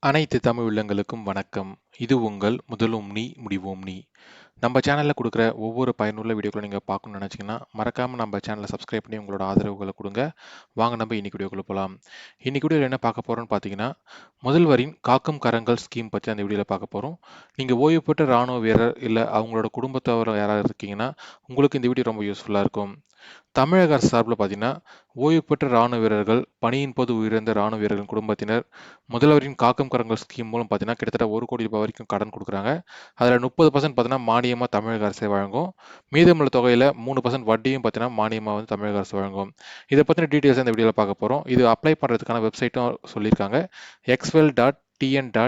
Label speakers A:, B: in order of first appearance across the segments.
A: அனைத்து தமிழ் உள்ளங்களுக்கும் வணக்கம். இது உங்கள் முதலும் நீ முடிவோம் நீ. நம்ம சேனல்ல குடுக்குற ஒவ்வொரு பயனுள்ள வீடியோக்களும் நீங்க பார்க்கணும்னு நினைச்சீங்கன்னா, மறக்காம நம்ம சேனலை சப்ஸ்கிரைப் பண்ணி உங்களோட ஆதரவுகள குடுங்க. வாங்க நம்ம இன்னைக்கு வீடியோக்குள்ள போலாம். இன்னைக்கு வீடியோல என்ன பார்க்க போறோம்னு பார்த்தீங்கன்னா, முதல்வரின் காக்கும் கரங்கள் ஸ்கீம் பத்தி அந்த வீடியோல பார்க்க போறோம். நீங்க ஓய்வு பெற்ற ராணுவ வீரர் இல்ல அவங்களோட குடும்பத்தவர் யாராவது இருக்கீங்கன்னா, உங்களுக்கு இந்த வீடியோ ரொம்ப யூஸ்ஃபுல்லா இருக்கும். தமிழக அரசு சார்பில பார்த்தீங்கன்னா, ஓய்வு பெற்ற ராணுவ வீரர்கள், பணியின் போது உயிரிழந்த ராணுவ வீரர்களின் குடும்பத்தினர், முதல்வரின் காக்கும் கரங்கள் ஸ்கீம் மூலம் பார்த்தீங்கன்னா, கிட்டத்தட்ட ₹1,00,00,000 வரைக்கும் கடன் குடுக்குறாங்க. அதில 30% பார்த்தீங்கன்னா, மானியமா தமிழக அரசே வழங்கும். மீதமுள்ள தொகையில 3% வட்டியும் பார்த்தீங்கன்னா, மானியமா வந்து தமிழக அரசு வழங்கும். இத பத்தின டீட்டெயில்ஸ் இந்த வீடியோல பார்க்க போறோம். இது அப்ளை பண்றதுக்கான வெப்சைட்டும் சொல்லியிருக்காங்க. xwell.tn.gov.in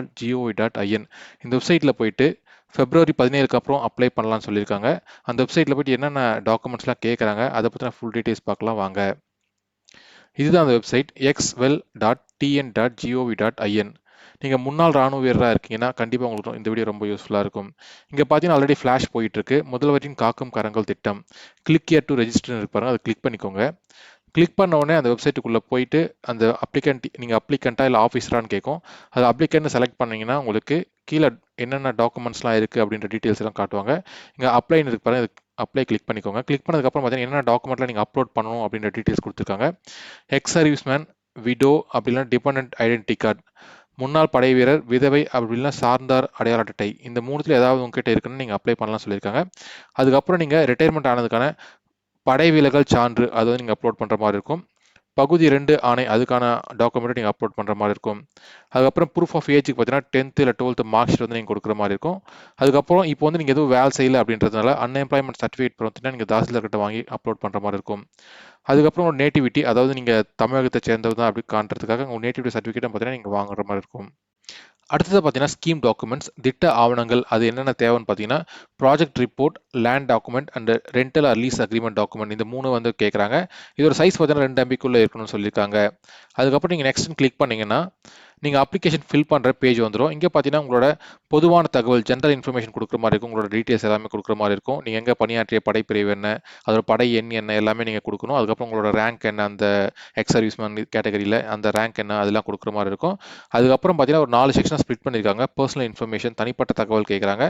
A: இந்த வெப்சைட்ல போயிட்டு பிப்ரவரி 17க்கு அப்புறம் அப்ளை பண்ணலாம்னு சொல்லியிருக்காங்க. அந்த வெப்சைட்ல போயிட்டு என்னென்ன டாக்குமெண்ட்ஸ்லாம் கேட்குறாங்க, அதை பத்தின ஃபுல் டீட்டெயில்ஸ் பார்க்கலாம் வாங்க. இதுதான் அந்த வெப்சைட் xwell.tn.gov.in. நீங்க முன்னாள் ராணுவ வீரரா இருக்கீங்கன்னா, கண்டிப்பா உங்களுக்கு இந்த வீடியோ ரொம்ப யூஸ்ஃபுல்லா இருக்கும். இங்க பார்த்தீங்கன்னா, ஆல்ரெடி ஃபிளாஷ் போயிட்டு இருக்கு. முதல்வரின் காக்கும் கரங்கள் திட்டம். கிளிக் ஹியர் டு ரெஜிஸ்டர்ன்னு இருக்கு பாருங்க. அதை கிளிக் பண்ணிக்கோங்க. கிளிக் பண்ண உடனே அந்த வெப்சைட்டுக்குள்ள போயிட்டு அந்த நீங்க அப்ளிகண்டா இல்ல ஆஃபீஸரான்னு கேட்கும். அது அப்ளிகன்ட் செலக்ட் பண்ணீங்கன்னா, உங்களுக்கு கீழ என்னென்ன டாக்குமெண்ட்ஸ்லாம் இருக்கு அப்படின்ற டீட்டெயில்ஸ் எல்லாம் காட்டுவாங்க. இங்க அப்ளைன்னு இருக்கு பாருங்க. அப்ளை கிளிக் பண்ணிக்கோங்க. கிளிக் பண்ணதுக்கப்புறம் பார்த்தீங்கன்னா, என்னென்ன டாக்குமெண்ட்லாம் நீங்க அப்லோட் பண்ணணும் அப்படின்ற டீட்டெயில்ஸ் குடுத்துருக்காங்க. எக்ஸ் சர்வீஸ்மேன், விடோ அப்படி இல்லனா டிபெண்டன்ட் ஐடென்டிட்டி கார்டு. முன்னாள் படை வீரர், விதவை அப்படி இல்லனா சார்ந்தார் அடையாள அட்டை. இந்த 3த்துல ஏதாவது உங்ககிட்ட இருக்குன்னு நீங்க அப்ளை பண்ணலாம்னு சொல்லியிருக்காங்க. அதுக்கப்புறம் நீங்க ரிட்டயர்மெண்ட் ஆனதுக்கான படை விலகல் சான்று அது வந்து நீங்க அப்லோட் பண்ற மாரி இருக்கும். பகுதி 2 ஆணை அதுக்கான டாக்குமெண்ட் நீங்க அப்லோட் பண்ற மாரி இருக்கும். அதுக்கப்புறம் ப்ரூஃப் ஆஃப் ஏஜ்க்கு பார்த்தீங்கன்னா 10th இல்ல 12th மார்க் ஷீட் வந்து நீங்க குடுக்குற மாரி இருக்கும். அதுக்கப்புறம் இப்போ வந்து நீங்க எதுவும் வேலை செய்யல அப்படின்றதுனால அன்எம்ப்ளாய்மென்ட் சர்டிஃபிகேட் பார்த்தீங்கன்னா நீங்க தாசில்தார் கிட்ட வாங்கி அப்லோட் பண்ற மாரி இருக்கும். அதுக்கப்புறம் ஒரு நேட்டிவிட்டி அதாவது நீங்க தமிழகத்தை சேர்ந்தவர் தான் அப்படி காட்டுறதுக்காக உங்க நேட்டிவிட்டி சர்டிஃபிகேட் பார்த்தீங்கன்னா நீங்க வாங்குற மாரி இருக்கும். அடுத்தது பார்த்தீங்கன்னா ஸ்கீம் டாக்குமெண்ட்ஸ் திட்ட ஆவணங்கள் அது என்னென்ன தேவைன்னு பார்த்தீங்கன்னா project report, land document and rental or lease agreement document இந்த 3 வந்து கேட்குறாங்க. இதோட சைஸ் பார்த்தீங்கன்னா 2 MBக்குள்ள இருக்கணும்னு சொல்லியிருக்காங்க. அதுக்கப்புறம் நீங்கள் நெக்ஸ்ட்னு கிளிக் பண்ணீங்கன்னா நீங்கள் அப்ளிகேஷன் ஃபில் பண்ணுற பேஜ் வந்துடும். இங்கே பார்த்தீங்கன்னா உங்களோட பொதுவான தகவல் ஜென்ரல் இன்ஃபர்மேஷன் கொடுக்குற மாதிரி இருக்கும். உங்களோட டீட்டெயில்ஸ் எல்லாமே கொடுக்குற மாதிரி இருக்கும். நீங்கள் எங்கே பணியாற்றிய படைப்பிரிவு என்ன, அதோட படை எண் என்ன எல்லாமே நீங்கள் கொடுக்கணும். அதுக்கப்புறம் உங்களோட ரேங்க் என்ன, அந்த எக்ஸ் சர்வீஸ்மேன் கேட்டகரியில் அந்த ரேங்க் என்ன அதெல்லாம் கொடுக்குற மாதிரி இருக்கும். அதுக்கப்புறம் பார்த்தீங்கன்னா ஒரு 4 செக்ஷனாக ஸ்ப்ளிட் பண்ணியிருக்காங்க. பர்சனல் இன்ஃபர்மேஷன் தனிப்பட்ட தகவல் கேட்குறாங்க.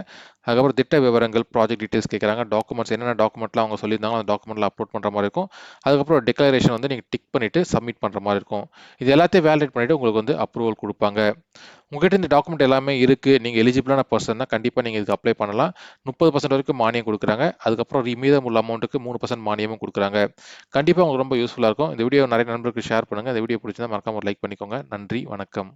A: அதுக்கப்புறம் திட்ட விவரங்கள், ப்ராஜெக்ட் டீட்டெயில்ஸ் கேட்குறாங்க. டாக்குமெண்ட்ஸ் என்னென்ன டாக்குமெண்ட்லாம் அவங்க சொல்லியிருந்தாங்க அந்த டாக்குமெண்ட்ல அப்லோட் பண்ணுற மாதிரி இருக்கும். அதுக்கப்புறம் டிக்ளரேஷன் வந்து நீங்கள் டிக் பண்ணிவிட்டு சப்மிட் பண்ணுற மாதிரி இருக்கும். இது எல்லாத்தையும் வேலிடேட் பண்ணிவிட்டு உங்களுக்கு வந்து அப்ரூவல் கொடுப்பாங்க. உங்ககிட்ட இந்த டாக்குமெண்ட் எல்லாமே இருக்கு. நீங்க எலிஜிபிளான பர்சன் தான் கண்டிப்பா நீங்க இதுக்கு அப்ளை பண்ணலாம். 30% வரைக்கும் மானியம் குடுக்குறாங்க. அதுக்கப்புறம் மீதமுள்ள அமௌண்ட்டுக்கு 3% மானியமும் குடுக்குறாங்க. கண்டிப்பா உங்களுக்கு ரொம்ப யூஸ்ஃபுல்லா இருக்கும். இந்த வீடியோ நிறைய நண்பர்களுக்கு ஷேர் பண்ணுங்க. இந்த வீடியோ பிடிச்சிருந்தா மறக்காம ஒரு லைக் பண்ணிக்கோங்க. நன்றி, வணக்கம்.